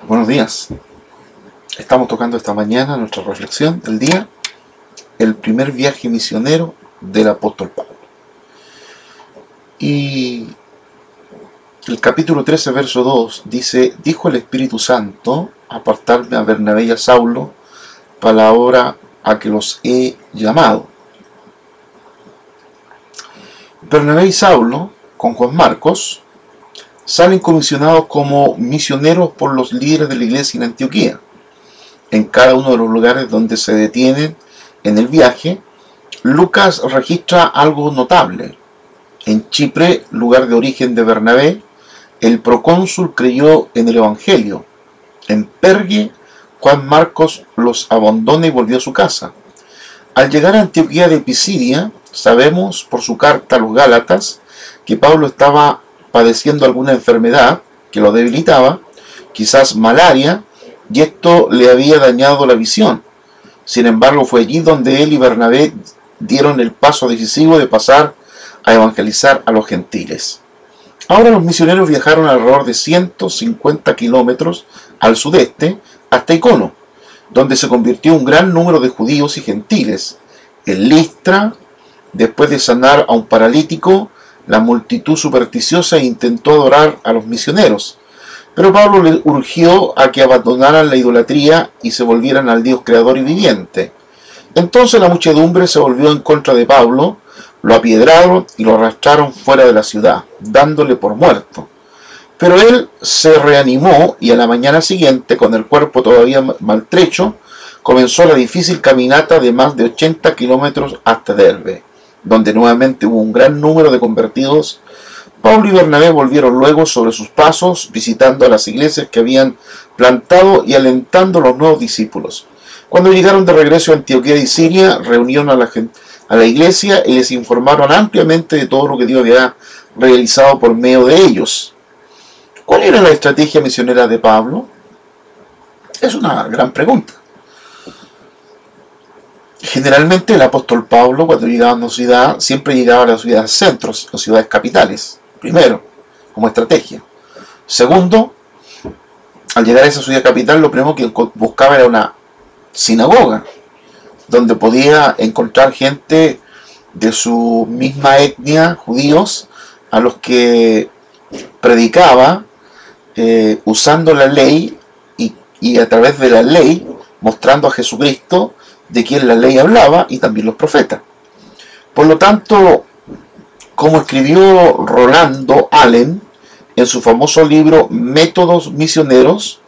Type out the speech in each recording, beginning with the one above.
Buenos días. Estamos tocando esta mañana nuestra reflexión del día, el primer viaje misionero del apóstol Pablo. Y el capítulo 13, verso 2 dice: dijo el Espíritu Santo, apartarme a Bernabé y a Saulo para la obra a que los he llamado. Bernabé y Saulo, con Juan Marcos, salen comisionados como misioneros por los líderes de la iglesia en Antioquía. En cada uno de los lugares donde se detienen en el viaje, Lucas registra algo notable. En Chipre, lugar de origen de Bernabé, el procónsul creyó en el Evangelio. En Pergue, Juan Marcos los abandona y volvió a su casa. Al llegar a Antioquía de Pisidia, sabemos por su carta a los Gálatas que Pablo estaba padeciendo alguna enfermedad que lo debilitaba, quizás malaria, y esto le había dañado la visión. Sin embargo, fue allí donde él y Bernabé dieron el paso decisivo de pasar a evangelizar a los gentiles. Ahora los misioneros viajaron alrededor de 150 kilómetros al sudeste hasta Icono, donde se convirtió un gran número de judíos y gentiles. En Listra, después de sanar a un paralítico, la multitud supersticiosa intentó adorar a los misioneros, pero Pablo les urgió a que abandonaran la idolatría y se volvieran al Dios creador y viviente. Entonces la muchedumbre se volvió en contra de Pablo, lo apiedraron y lo arrastraron fuera de la ciudad, dándole por muerto. Pero él se reanimó y a la mañana siguiente, con el cuerpo todavía maltrecho, comenzó la difícil caminata de más de 80 kilómetros hasta Derbe, donde nuevamente hubo un gran número de convertidos. Pablo y Bernabé volvieron luego sobre sus pasos, visitando a las iglesias que habían plantado y alentando a los nuevos discípulos. Cuando llegaron de regreso a Antioquía y Siria, reunieron a la iglesia y les informaron ampliamente de todo lo que Dios había realizado por medio de ellos. ¿Cuál era la estrategia misionera de Pablo? Es una gran pregunta. Generalmente el apóstol Pablo, cuando llegaba a una ciudad, siempre llegaba a las ciudades centros, las ciudades capitales, primero, como estrategia. Segundo, al llegar a esa ciudad capital, lo primero que buscaba era una sinagoga, donde podía encontrar gente de su misma etnia, judíos, a los que predicaba usando la ley y a través de la ley mostrando a Jesucristo, de quien la ley hablaba, y también los profetas. Por lo tanto, como escribió Rolando Allen en su famoso libro Métodos Misioneros,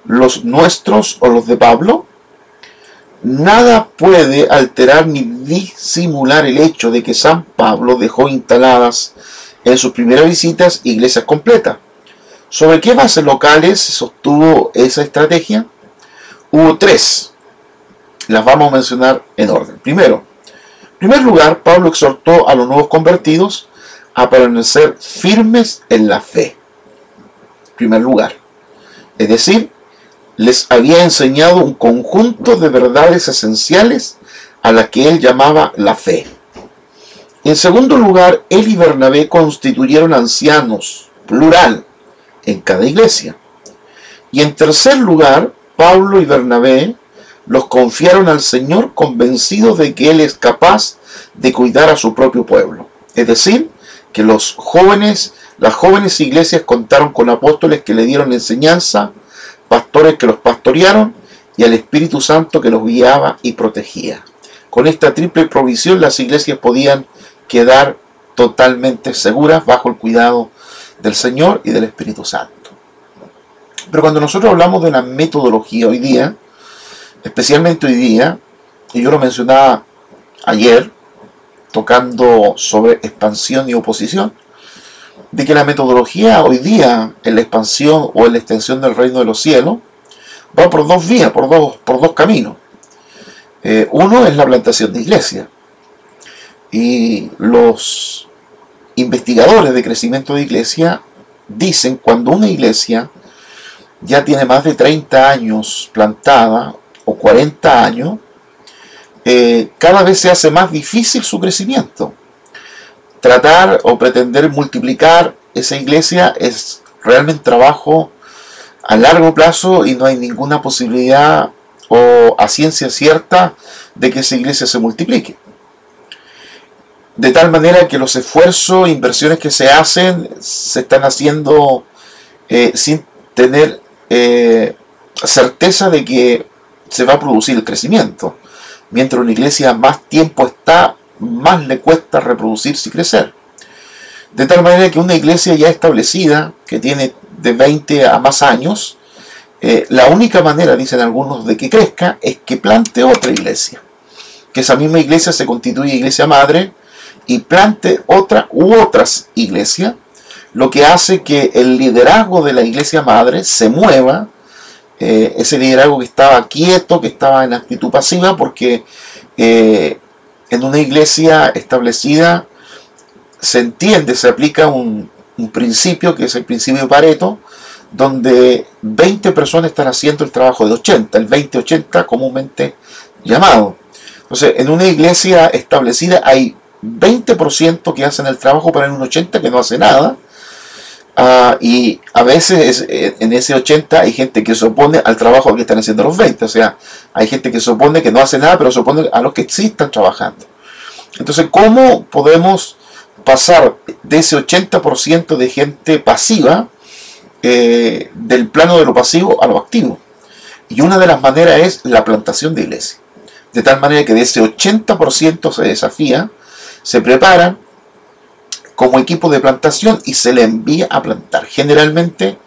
los nuestros o los de Pablo, nada puede alterar ni disimular el hecho de que San Pablo dejó instaladas en sus primeras visitas iglesias completas. ¿Sobre qué bases locales se sostuvo esa estrategia? Hubo tres. Las vamos a mencionar en orden. Primero, en primer lugar, Pablo exhortó a los nuevos convertidos a permanecer firmes en la fe. En primer lugar. Es decir, les había enseñado un conjunto de verdades esenciales a las que él llamaba la fe. En segundo lugar, él y Bernabé constituyeron ancianos, plural, en cada iglesia. Y en tercer lugar, Pablo y Bernabé los confiaron al Señor convencidos de que Él es capaz de cuidar a su propio pueblo. Es decir, que las jóvenes iglesias contaron con apóstoles que le dieron enseñanza, pastores que los pastorearon y al Espíritu Santo que los guiaba y protegía. Con esta triple provisión las iglesias podían quedar totalmente seguras bajo el cuidado del Señor y del Espíritu Santo. Pero cuando nosotros hablamos de una metodología hoy día, especialmente hoy día, y yo lo mencionaba ayer, tocando sobre expansión y oposición, de que la metodología hoy día en la expansión o en la extensión del reino de los cielos va por dos vías, por dos caminos. Uno es la plantación de iglesias, y los investigadores de crecimiento de iglesia dicen cuando una iglesia ya tiene más de 30 años plantada o 40 años, cada vez se hace más difícil su crecimiento. Tratar o pretender multiplicar esa iglesia es realmente trabajo a largo plazo y no hay ninguna posibilidad o a ciencia cierta de que esa iglesia se multiplique. De tal manera que los esfuerzos e inversiones que se hacen se están haciendo sin tener certeza de que se va a producir el crecimiento. Mientras una iglesia más tiempo está, más le cuesta reproducirse y crecer. De tal manera que una iglesia ya establecida, que tiene de 20 a más años, la única manera, dicen algunos, de que crezca es que plante otra iglesia. Que esa misma iglesia se constituya iglesia madre y plante otra u otras iglesias, lo que hace que el liderazgo de la iglesia madre se mueva, ese liderazgo que estaba quieto, que estaba en actitud pasiva, porque en una iglesia establecida se entiende, se aplica un principio que es el principio de Pareto, donde 20 personas están haciendo el trabajo de 80, el 20-80 comúnmente llamado. Entonces, en una iglesia establecida hay 20% que hacen el trabajo, pero hay un 80% que no hace nada. Y a veces en ese 80 hay gente que se opone al trabajo que están haciendo los 20. O sea, hay gente que se opone, que no hace nada, pero se opone a los que sí están trabajando. Entonces, ¿cómo podemos pasar de ese 80% de gente pasiva, del plano de lo pasivo a lo activo? Y una de las maneras es la plantación de iglesias. De tal manera que de ese 80% se desafía, se preparan como equipo de plantación y se le envía a plantar. Generalmente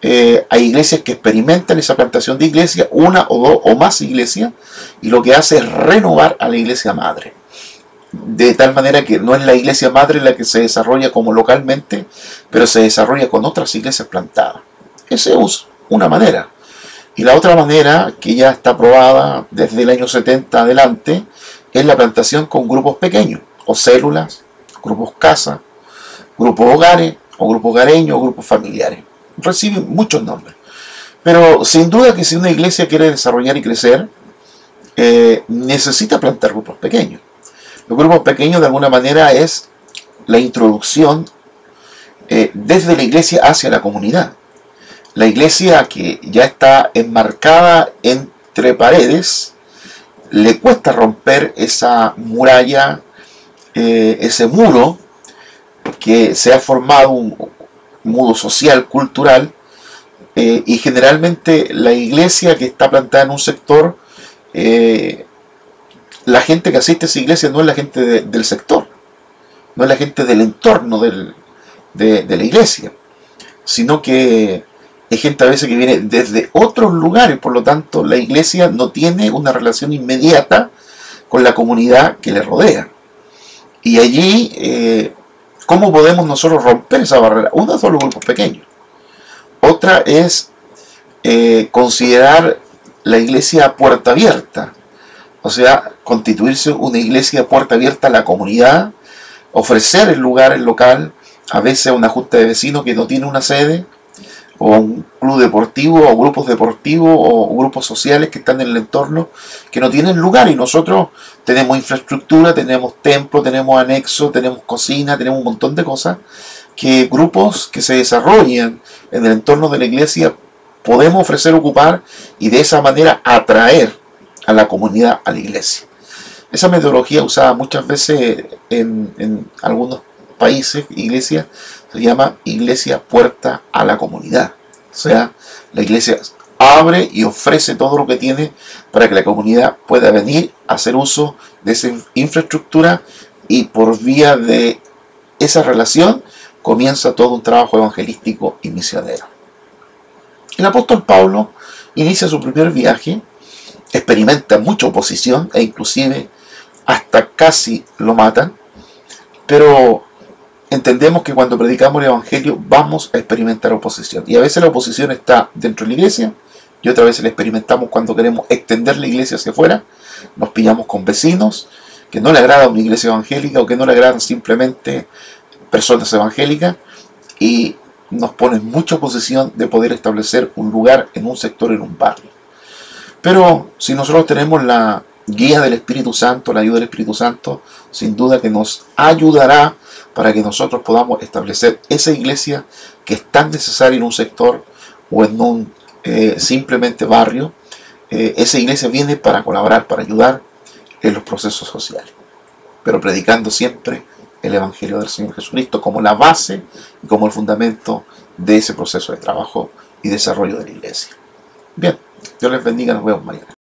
hay iglesias que experimentan esa plantación de iglesias, una o dos o más iglesias, y lo que hace es renovar a la iglesia madre. De tal manera que no es la iglesia madre la que se desarrolla como localmente, pero se desarrolla con otras iglesias plantadas. Esa es una manera. Y la otra manera, que ya está aprobada desde el año 70 adelante, es la plantación con grupos pequeños, o células, grupos casa, grupos hogares, o grupos hogareños, o grupos familiares. Reciben muchos nombres. Pero sin duda que si una iglesia quiere desarrollar y crecer, necesita plantar grupos pequeños. Los grupos pequeños de alguna manera es la introducción desde la iglesia hacia la comunidad. La iglesia que ya está enmarcada entre paredes, le cuesta romper esa muralla, ese muro que se ha formado, un muro social, cultural, y generalmente la iglesia que está plantada en un sector, la gente que asiste a esa iglesia no es la gente del sector, no es la gente del entorno de la iglesia, sino que es gente a veces que viene desde otros lugares. Por lo tanto, la iglesia no tiene una relación inmediata con la comunidad que le rodea. Y allí, ¿cómo podemos nosotros romper esa barrera? Una son los grupos pequeños. Otra es considerar la iglesia a puerta abierta. O sea, constituirse una iglesia a puerta abierta a la comunidad, ofrecer el lugar, el local, a veces a una junta de vecinos que no tiene una sede, o un club deportivo, o grupos deportivos, o grupos sociales que están en el entorno, que no tienen lugar, y nosotros tenemos infraestructura, tenemos templo, tenemos anexo, tenemos cocina, tenemos un montón de cosas, que grupos que se desarrollan en el entorno de la iglesia podemos ofrecer, ocupar, y de esa manera atraer a la comunidad a la iglesia. Esa metodología usada muchas veces en algunos países, iglesias, se llama iglesia puerta a la comunidad. O sea, la iglesia abre y ofrece todo lo que tiene para que la comunidad pueda venir a hacer uso de esa infraestructura, y por vía de esa relación comienza todo un trabajo evangelístico y misionero. El apóstol Pablo inicia su primer viaje, experimenta mucha oposición e inclusive hasta casi lo matan, pero entendemos que cuando predicamos el evangelio vamos a experimentar oposición, y a veces la oposición está dentro de la iglesia y otras veces la experimentamos cuando queremos extender la iglesia hacia afuera. Nos pillamos con vecinos que no le agrada una iglesia evangélica, o que no le agradan simplemente personas evangélicas, y nos ponen mucha oposición de poder establecer un lugar en un sector, en un barrio. Pero si nosotros tenemos la guía del Espíritu Santo, la ayuda del Espíritu Santo, sin duda que nos ayudará para que nosotros podamos establecer esa iglesia que es tan necesaria en un sector o en un simplemente barrio, esa iglesia viene para colaborar, para ayudar en los procesos sociales, pero predicando siempre el Evangelio del Señor Jesucristo como la base y como el fundamento de ese proceso de trabajo y desarrollo de la iglesia. Bien, Dios les bendiga, nos vemos mañana.